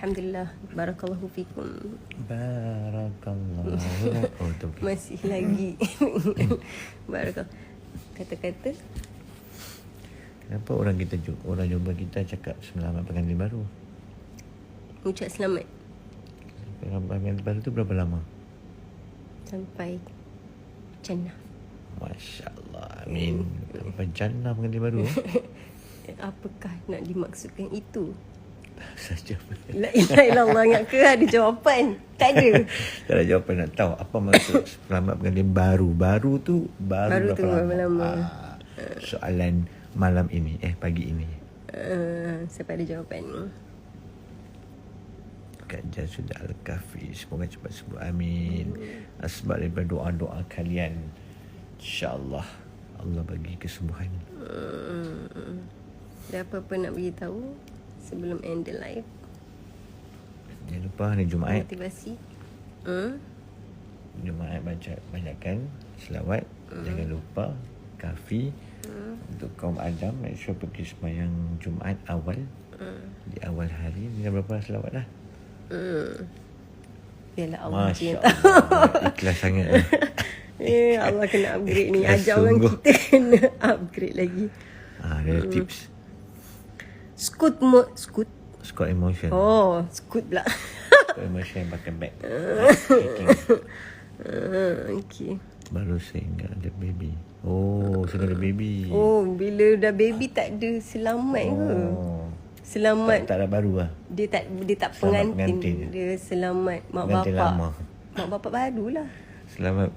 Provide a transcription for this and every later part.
Alhamdulillah. Barakallahu fikum. Barakallah. Oh, tu okay. Masih lagi. Barakallah. Kata-kata. Kenapa orang jumpa kita cakap selamat pengantin baru? Ucap selamat. Selamat pengantin baru tu berapa lama? Sampai jannah. Masya Allah. Amin. Sampai jannah pengantin baru. Apakah nak dimaksudkan itu? Saja. La ilaha illallah. Ingat ke ada jawapan? Tak ada. Tak ada jawapan. Nak tahu apa maksud selamat pengantin baru. Baru tu Baru tu berapa lama? Soalan malam ini. Pagi ini. Siapa ada jawapan? Kak Jan sudah Al-Kahfi. Semoga cepat sembuh. Amin. Sebab daripada doa-doa kalian, InsyaAllah Allah bagi kesembuhan. Ada apa-apa nak beritahu sebelum end the live? Jangan lupa hari Jumaat. Motivasi. Jumaat banyakkan selawat. Jangan lupa Kahfi. Untuk kaum Adam, make sure pergi sembahyang Jumaat awal. Di awal hari. Ni dah berapa selawat dah? Biarlah Allah Masya cinta. Allah. Ikhlas sangat. Allah kena upgrade ni. Ikhlas Ajak orang sungguh. kita kena upgrade lagi. Ada tips. Scoot. Squat emotion. Oh, scoot pula. Squat emotion pakai bag. Okay. Baru saya ingat ada baby. Oh, sudah ada baby. Oh, bila dah baby tak ada selamat ke? Selamat. Tak ada baru lah. Dia tak Selamat pengantin. pengantin. Dia selamat mak Pengantin bapak. lama. Mak bapak baru lah. Selamat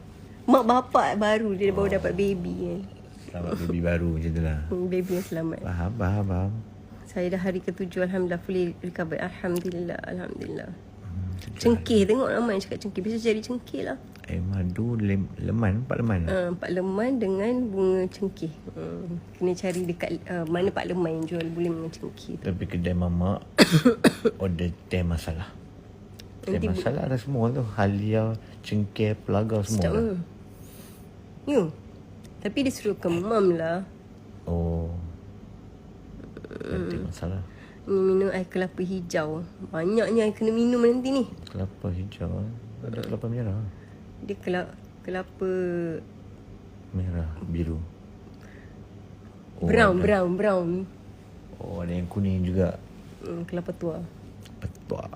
Mak bapak baru dia baru dapat baby kan. Selamat baby baru macam tu lah. Baby yang selamat. Faham. Saya dah hari ke-7 alhamdulillah fully recovered. Alhamdulillah. Cengkeh, tengok ramai yang cakap cengkeh. Biasa cari cengkeh lah. Air madu, leman, Pak Leman. Pak Leman dengan bunga cengkeh. Kena cari dekat mana Pak Leman yang jual boleh dengan cengkeh tu. Tapi kedai mamak order teh masalah. Teh Nanti masalah ada semua tu. Halia, cengkeh, pelaga semua lah. You. Tapi dia suruh kemam lah. Oh. Teh masalah. Ni minum air kelapa hijau. Banyaknya air kena minum nanti ni. Kelapa hijau. Ada kelapa merah. Dia kelapa Merah, biru. brown. Oh, ada yang kuning juga. Kelapa tua. Betul.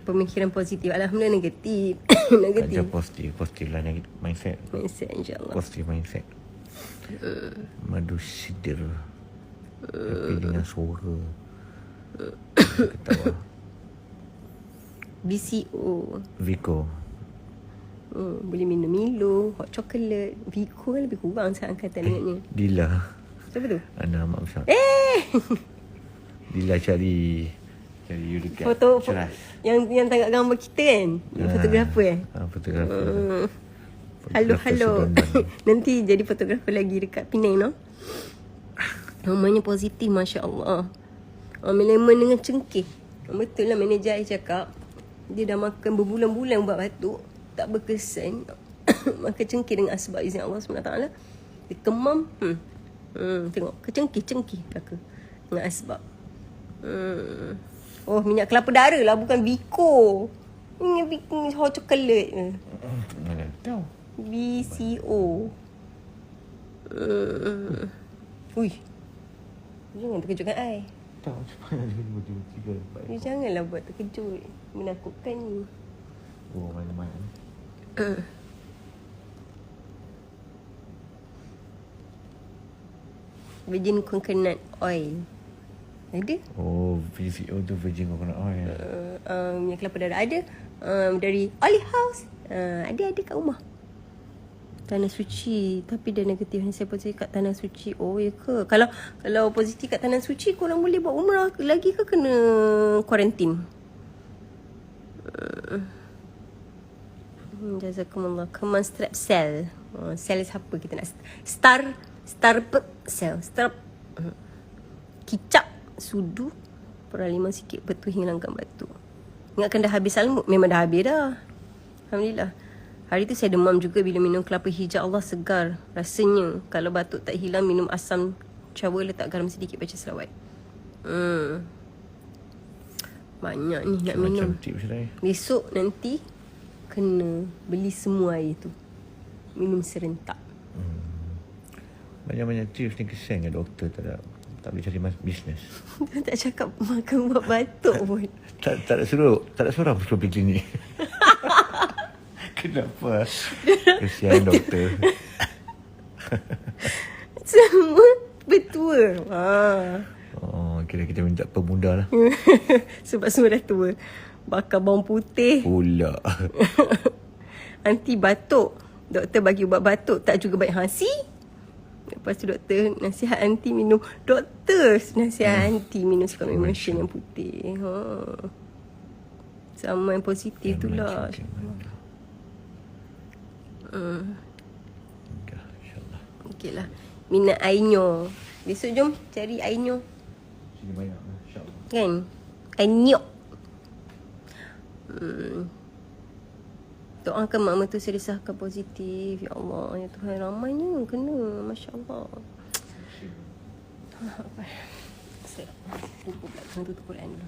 Pemikiran positif. Alhamdulillah negatif. Kerja Negatif. positif lah mindset. Mindset insyaAllah. Positif mindset. Madu sidir. Tapi dengan suara ketawa. BCO. Vico. Boleh minum Milo, hot chocolate. Vico kan lebih kurang saya angkatan dengannya. Dila. Siapa tu? Ana Mak Besar. Dila cari you dekat Foto Ceras. yang tangkap gambar kita kan? Fotografer Fotografer. Halo. Sudan. Nanti jadi fotografer lagi dekat Penang no? Namanya positif Masya Allah. Lemon dengan cengkeh. Betul lah manager saya cakap. Dia dah makan berbulan-bulan ubat batuk. Tak berkesan. Makan cengkeh dengan asbab izin Allah SWT. Dia kemam. Tengok. Cengkeh belaka. Dengan asbab. Oh, minyak kelapa dara lah. Bukan Vico. Ini hot chocolate. Mana tahu. BCO. Ui. Jangan terkejutkan I. Tahu cepat ada 2 3 4. Janganlah buat terkejut. Menakutkan ni. Oh, mana-mana. Virgin coconut oil. Ada? Oh, VCO tu virgin coconut oil. Minyak kelapa darah ada. Dari Olive House. Ada kat rumah. Tanah suci. Tapi dia negatif yang saya positif kat tanah suci. Oh ya ke? Kalau positif kat tanah suci, korang boleh buat umrah lagi ke kena kuarantin? Jazakumullah. Command strap cell. Cell siapa kita nak? Starp cell. Kicap sudu. Peraliman sikit betul hilangkan batu. Ingatkan dah habis salmuk. Memang dah habis dah. Alhamdulillah. Hari tu saya demam juga bila minum kelapa hijau. Allah segar rasanya. Kalau batuk tak hilang, minum asam cawa, letak garam sedikit, baca selawat. Banyak ni nak Macam minum. tips lah. Besok nanti kena beli semua air tu. Minum serentak. Banyak-banyak tips ni kesian kan doktor tak boleh cari bisnes. Tak cakap makan ubat batuk pun. Tak nak suruh suruh pergi klinik. Kenapa? Kesian doktor. Semua bertua. Oh, kira kita minta pemuda lah. Sebab semua dah tua. Bakar bawang putih. Pula. Nanti batuk. Doktor bagi ubat batuk. Tak juga baik hasi. Lepas tu doktor nasihat anti minum. Doktor nasihat anti minum Scomimation yang putih. Sama yang positif tu lah. InsyaAllah. Okey lah. Minat ainyo. Besok jom cari ainyo. Sini banyak insyaAllah. Kan? Ainyok. Doakan mak mertua saya disahkan positif. Ya Allah, ya Tuhan, ramainya kena. Masya Allah. Lupa pula tutup Quran dulu.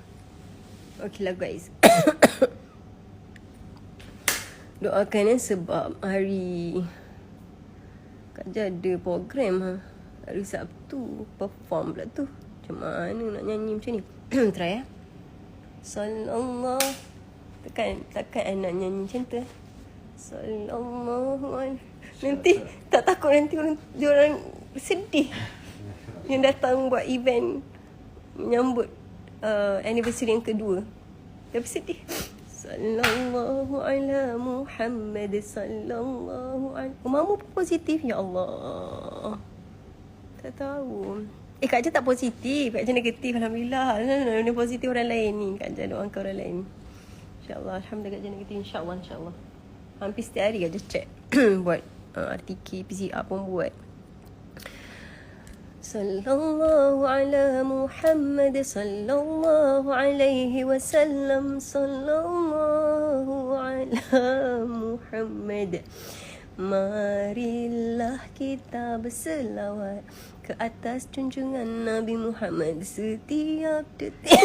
Okeylah guys. Doakan sebab hari Kak Jah ada program hari Sabtu. Perform pula tu. Macam mana nak nyanyi macam ni? Try ya. Sallallahu. Takkan nak nyanyi macam tu. Sallallahu alaihi. Nanti tak takut nanti orang sedih yang datang buat event menyambut anniversary yang kedua. Tapi sedih. Sallallahu ala Muhammad sallallahu alaihi. Umamu pun positif, ya Allah. Tak tahu. Kak Jah tak positif. Kak Jah negatif. Alhamdulillah. Ini positif orang lain ni. Kak Jah doakan orang lain. InsyaAllah. Alhamdulillah Kak Jah negatif. InsyaAllah. Hampir setiap hari Kak Jah check. Buat RTK, PCR pun buat. Sallallahu ala Muhammad sallallahu alaihi wasallam. Sallallahu ala Muhammad. Marilah kita berselawat ke atas junjungan Nabi Muhammad setiap detik.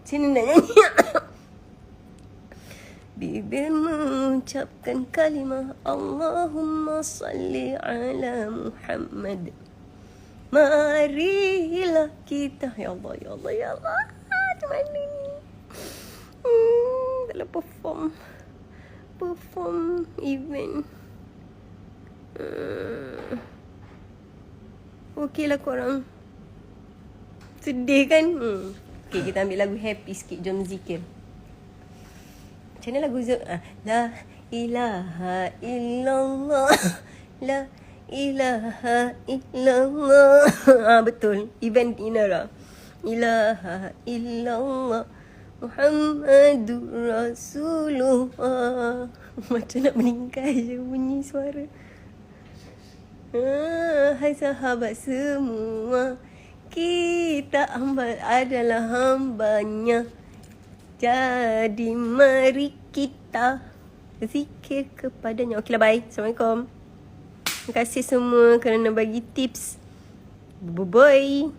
Sini nak nyanyi. Bibir mengucapkan kalimah Allahumma salli ala Muhammad. Marilah kita. Ya Allah, ya Allah, ya Allah. Macam mana ni? Dalam perform event. Okey lah korang. Sedih kan? Okey, kita ambil lagu happy sikit. Jom zikir. Macam mana lagu La ilaha illallah. La ilaha illallah. Betul. Event Inara. Ilaha illallah Muhammadur Rasulullah. Macam nak meninggal je bunyi suara. Hai sahabat semua, kita adalah hambanya. Jadi mari kita zikir kepadanya. Okeylah, bye. Assalamualaikum. Terima kasih semua kerana bagi tips. Bye-bye.